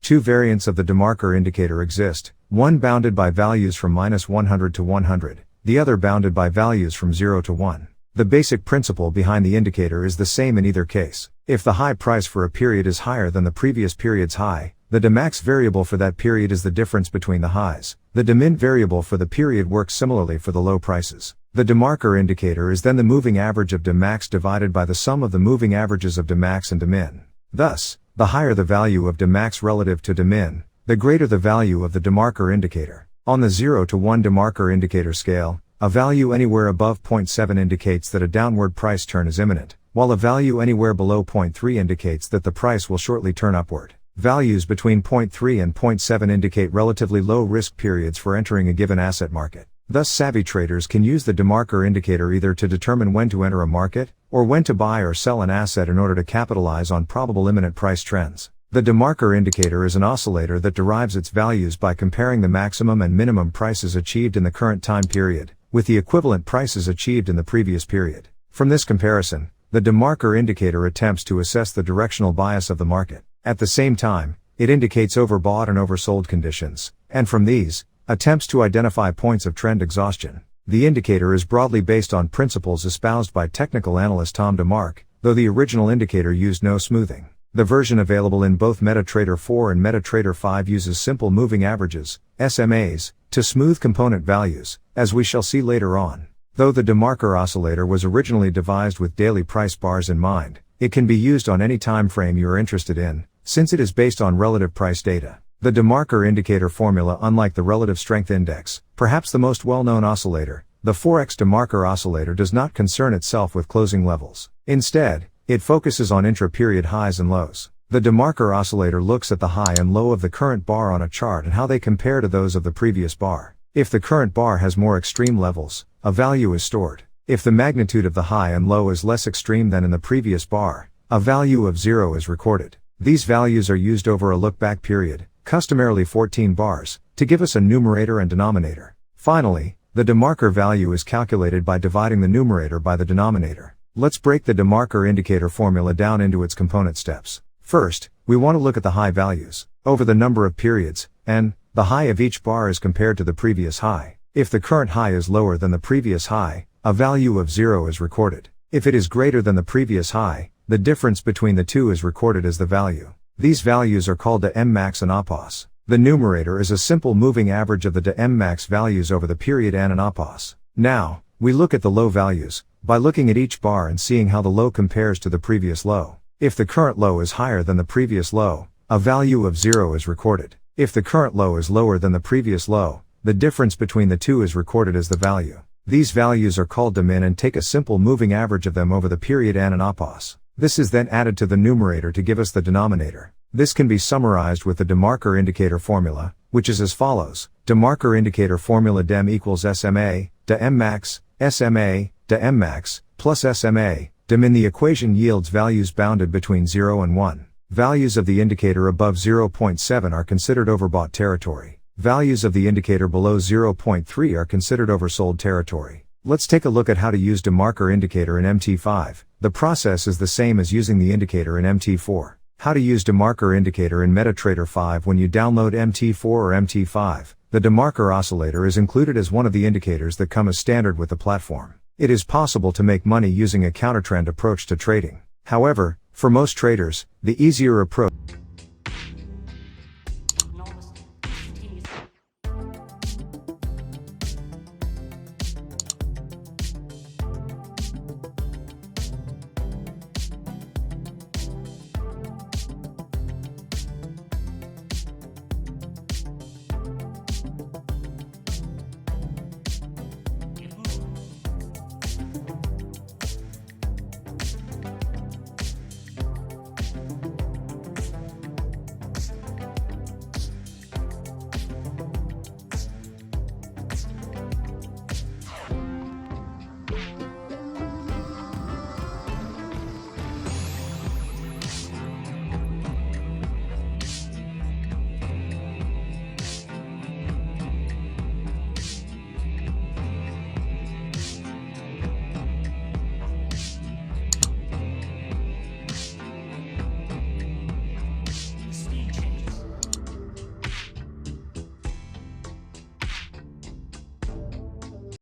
Two variants of the demarker indicator exist, one bounded by values from -100 to 100, the other bounded by values from 0 to 1. The basic principle behind the indicator is the same in either case. If the high price for a period is higher than the previous period's high, the demax variable for that period is the difference between the highs. The demin variable for the period works similarly for the low prices. The demarker indicator is then the moving average of demax divided by the sum of the moving averages of demax and demin. Thus, the higher the value of demax relative to demin, the greater the value of the demarker indicator. On the 0 to 1 demarker indicator scale, a value anywhere above 0.7 indicates that a downward price turn is imminent, while a value anywhere below 0.3 indicates that the price will shortly turn upward. Values between 0.3 and 0.7 indicate relatively low risk periods for entering a given asset market. Thus, savvy traders can use the demarker indicator either to determine when to enter a market, or when to buy or sell an asset in order to capitalize on probable imminent price trends. The demarker indicator is an oscillator that derives its values by comparing the maximum and minimum prices achieved in the current time period with the equivalent prices achieved in the previous period. From this comparison, the demarker indicator attempts to assess the directional bias of the market. At the same time, it indicates overbought and oversold conditions, and from these, attempts to identify points of trend exhaustion. The indicator is broadly based on principles espoused by technical analyst Tom DeMark, though the original indicator used no smoothing. The version available in both MetaTrader 4 and MetaTrader 5 uses simple moving averages, SMAs, to smooth component values, as we shall see later on. Though the demarker oscillator was originally devised with daily price bars in mind, it can be used on any time frame you are interested in, since it is based on relative price data. The demarker indicator formula, unlike the relative strength index, perhaps the most well-known oscillator, the forex demarker oscillator, does not concern itself with closing levels. Instead, it focuses on intra-period highs and lows. The demarker oscillator looks at the high and low of the current bar on a chart and how they compare to those of the previous bar. If the current bar has more extreme levels, a value is stored. If the magnitude of the high and low is less extreme than in the previous bar, a value of 0 is recorded. These values are used over a look-back period, customarily 14 bars, to give us a numerator and denominator. Finally, the demarker value is calculated by dividing the numerator by the denominator. Let's break the demarker indicator formula down into its component steps. First, we want to look at the high values over the number of periods, and the high of each bar is compared to the previous high. If the current high is lower than the previous high, a value of 0 is recorded. If it is greater than the previous high, the difference between the two is recorded as the value. These values are called the mmax and oppos. The numerator is a simple moving average of the mmax values over the period and an oppos. Now, we look at the low values by looking at each bar and seeing how the low compares to the previous low. If the current low is higher than the previous low, a value of 0 is recorded. If the current low is lower than the previous low, the difference between the two is recorded as the value. These values are called demin and take a simple moving average of them over the period and an oppos. This is then added to the numerator to give us the denominator. This can be summarized with the demarker indicator formula, which is as follows. Demarker indicator formula dem equals SMA, de mmax, SMA, de mmax, plus SMA, demin. The equation yields values bounded between 0 and 1. Values of the indicator above 0.7 are considered overbought territory. Values of the indicator below 0.3 are considered oversold territory. Let's take a look at how to use demarker indicator in MT5. The process is the same as using the indicator in MT4. How to use demarker indicator in MetaTrader 5. When you download MT4 or MT5, the demarker oscillator is included as one of the indicators that come as standard with the platform. It is possible to make money using a countertrend approach to trading. However, for most traders, the easier approach